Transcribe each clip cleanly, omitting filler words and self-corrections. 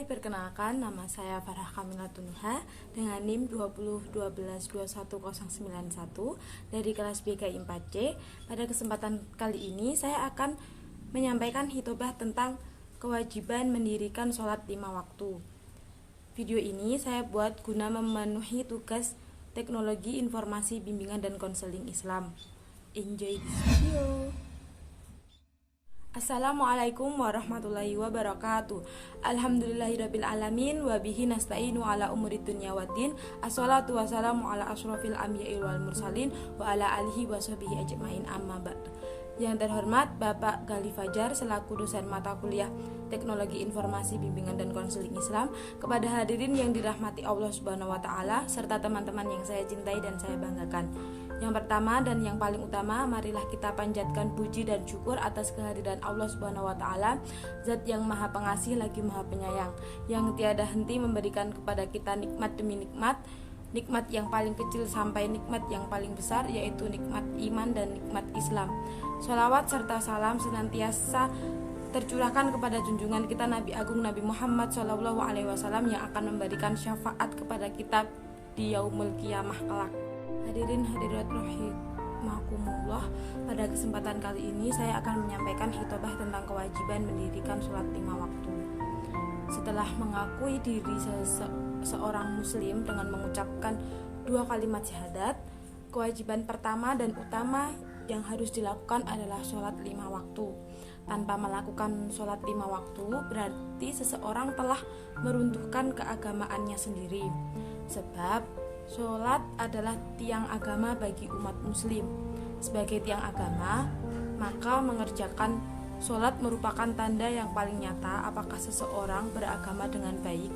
perkenalkan, nama saya Farah Kamila Tunuha dengan NIM 2012121091 dari kelas BKI 4C. Pada kesempatan kali ini saya akan menyampaikan hitobah tentang kewajiban mendirikan sholat 5 waktu. Video ini saya buat guna memenuhi tugas teknologi informasi bimbingan dan konseling Islam. Enjoy this video. Assalamualaikum warahmatullahi wabarakatuh. Alhamdulillahirabbil alamin wa bihi nasta'inu ala umuri dunya waddin. Assalatu wassalamu ala asyrofil anbiya'i wal mursalin wa ala alihi wa sahbihi ajmain, amma ba'd. Yang terhormat Bapak Gali Fajar selaku dosen mata kuliah Teknologi Informasi Bimbingan dan Konseling Islam, kepada hadirin yang dirahmati Allah Subhanahu wa taala serta teman-teman yang saya cintai dan saya banggakan. Yang pertama dan yang paling utama, marilah kita panjatkan puji dan syukur atas kehadiran Allah Subhanahu wa taala, Zat yang Maha Pengasih lagi Maha Penyayang, yang tiada henti memberikan kepada kita nikmat demi nikmat, nikmat yang paling kecil sampai nikmat yang paling besar, yaitu nikmat iman dan nikmat Islam. Sholawat serta salam senantiasa tercurahkan kepada junjungan kita Nabi Agung Nabi Muhammad SAW yang akan memberikan syafaat kepada kita di yaumul qiyamah kelak. Hadirin hadirat rahimakumullah, pada kesempatan kali ini saya akan menyampaikan hitobah tentang kewajiban mendirikan sholat 5 waktu. Setelah mengakui diri seorang muslim dengan mengucapkan 2 kalimat syahadat, kewajiban pertama dan utama yang harus dilakukan adalah sholat 5 waktu. Tanpa melakukan sholat 5 waktu berarti seseorang telah meruntuhkan keagamaannya sendiri. Sebab sholat adalah tiang agama bagi umat muslim. Sebagai tiang agama, maka mengerjakan sholat merupakan tanda yang paling nyata apakah seseorang beragama dengan baik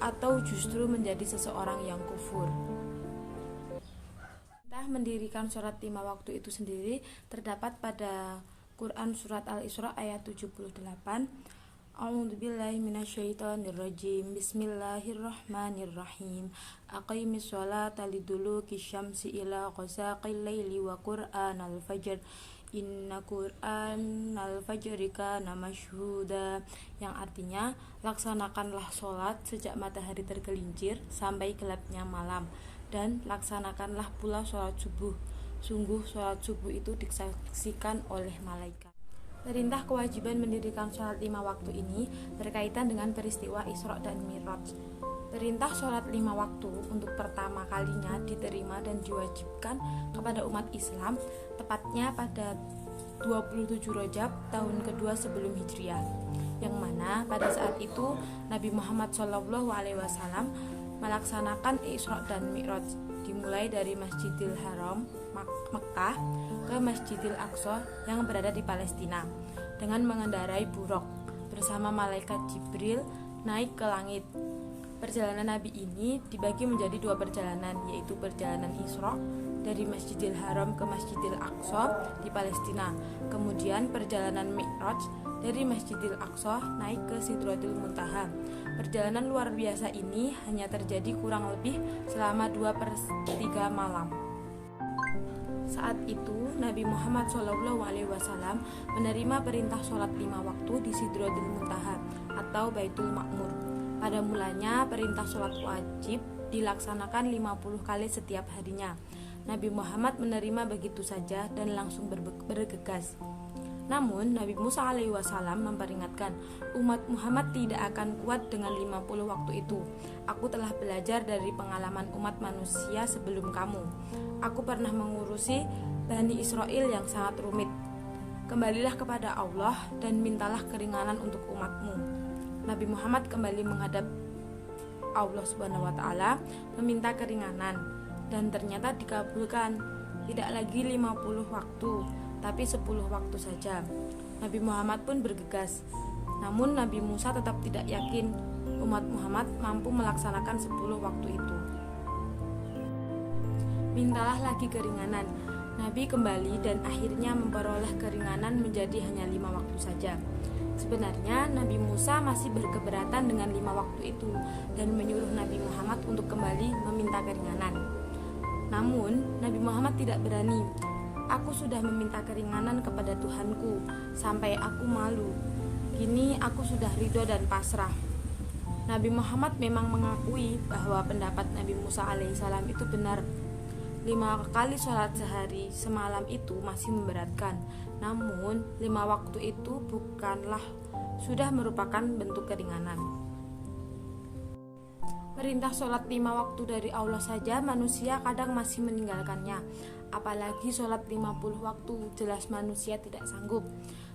atau justru menjadi seseorang yang kufur. Mendirikan sholat 5 waktu itu sendiri terdapat pada Quran Surat Al-Isra ayat 78. A'udzubillahi minasyaitonirrajim. Bismillahirrahmanirrahim. Aqimis sholata liduluki syamsi ila ghasaqil laili wa qur'anal fajr. Inna qur'anal fajri kana masyhuda, yang artinya laksanakanlah sholat sejak matahari tergelincir sampai gelapnya malam, dan laksanakanlah pula sholat subuh. Sungguh sholat subuh itu disaksikan oleh malaikat. Perintah kewajiban mendirikan sholat 5 waktu ini berkaitan dengan peristiwa Isra dan Mi'raj. Perintah sholat 5 waktu untuk pertama kalinya diterima dan diwajibkan kepada umat Islam tepatnya pada 27 Rajab tahun kedua sebelum Hijriah, yang mana pada saat itu Nabi Muhammad SAW melaksanakan Isra dan Mi'raj, dimulai dari Masjidil Haram Mekah ke Masjidil Aqsa yang berada di Palestina dengan mengendarai buraq bersama malaikat Jibril naik ke langit. Perjalanan Nabi ini dibagi menjadi 2 perjalanan, yaitu perjalanan Isra dari Masjidil Haram ke Masjidil Aqsa di Palestina, kemudian perjalanan Mi'raj dari Masjidil Aqsa naik ke Sidratul Muntaha. Perjalanan luar biasa ini hanya terjadi kurang lebih selama 2/3 malam. Saat itu Nabi Muhammad SAW menerima perintah sholat 5 waktu di Sidratul Muntaha atau Baitul Ma'mur. Pada mulanya perintah sholat wajib dilaksanakan 50 kali setiap harinya. Nabi Muhammad menerima begitu saja dan langsung bergegas. Namun Nabi Musa alaihissalam memperingatkan, umat Muhammad tidak akan kuat dengan 50 waktu itu. Aku telah belajar dari pengalaman umat manusia sebelum kamu. Aku pernah mengurusi Bani Israel yang sangat rumit. Kembalilah kepada Allah dan mintalah keringanan untuk umatmu. Nabi Muhammad kembali menghadap Allah Subhanahu wa taala meminta keringanan, dan ternyata dikabulkan. Tidak lagi 50 waktu, tapi 10 waktu saja. Nabi Muhammad pun bergegas. Namun Nabi Musa tetap tidak yakin umat Muhammad mampu melaksanakan 10 waktu itu. Mintalah lagi keringanan. Nabi kembali dan akhirnya memperoleh keringanan menjadi hanya 5 waktu saja. Sebenarnya Nabi Musa masih berkeberatan dengan 5 waktu itu dan menyuruh Nabi Muhammad untuk kembali meminta keringanan. Namun Nabi Muhammad tidak berani. Aku sudah meminta keringanan kepada Tuhanku sampai aku malu. Kini aku sudah ridho dan pasrah. Nabi Muhammad memang mengakui bahwa pendapat Nabi Musa alaihissalam itu benar. 5 kali sholat sehari semalam itu masih memberatkan. Namun 5 waktu itu bukanlah sudah merupakan bentuk keringanan. Perintah sholat 5 waktu dari Allah saja manusia kadang masih meninggalkannya. Apalagi sholat 50 waktu, jelas manusia tidak sanggup.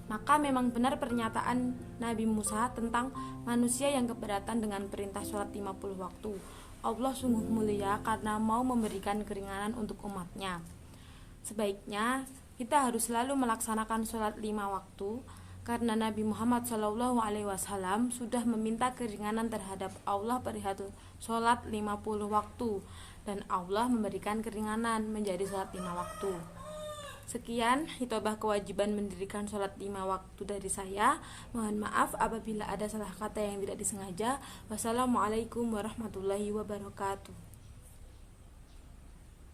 Maka memang benar pernyataan Nabi Musa tentang manusia yang keberatan dengan perintah sholat 50 waktu. Allah sungguh mulia karena mau memberikan keringanan untuk umatnya. Sebaiknya kita harus selalu melaksanakan sholat 5 waktu, karena Nabi Muhammad SAW sudah meminta keringanan terhadap Allah perihal sholat 50 waktu, dan Allah memberikan keringanan menjadi sholat 5 waktu. Sekian hitobah kewajiban mendirikan sholat 5 waktu dari saya. Mohon maaf apabila ada salah kata yang tidak disengaja. Wassalamualaikum warahmatullahi wabarakatuh.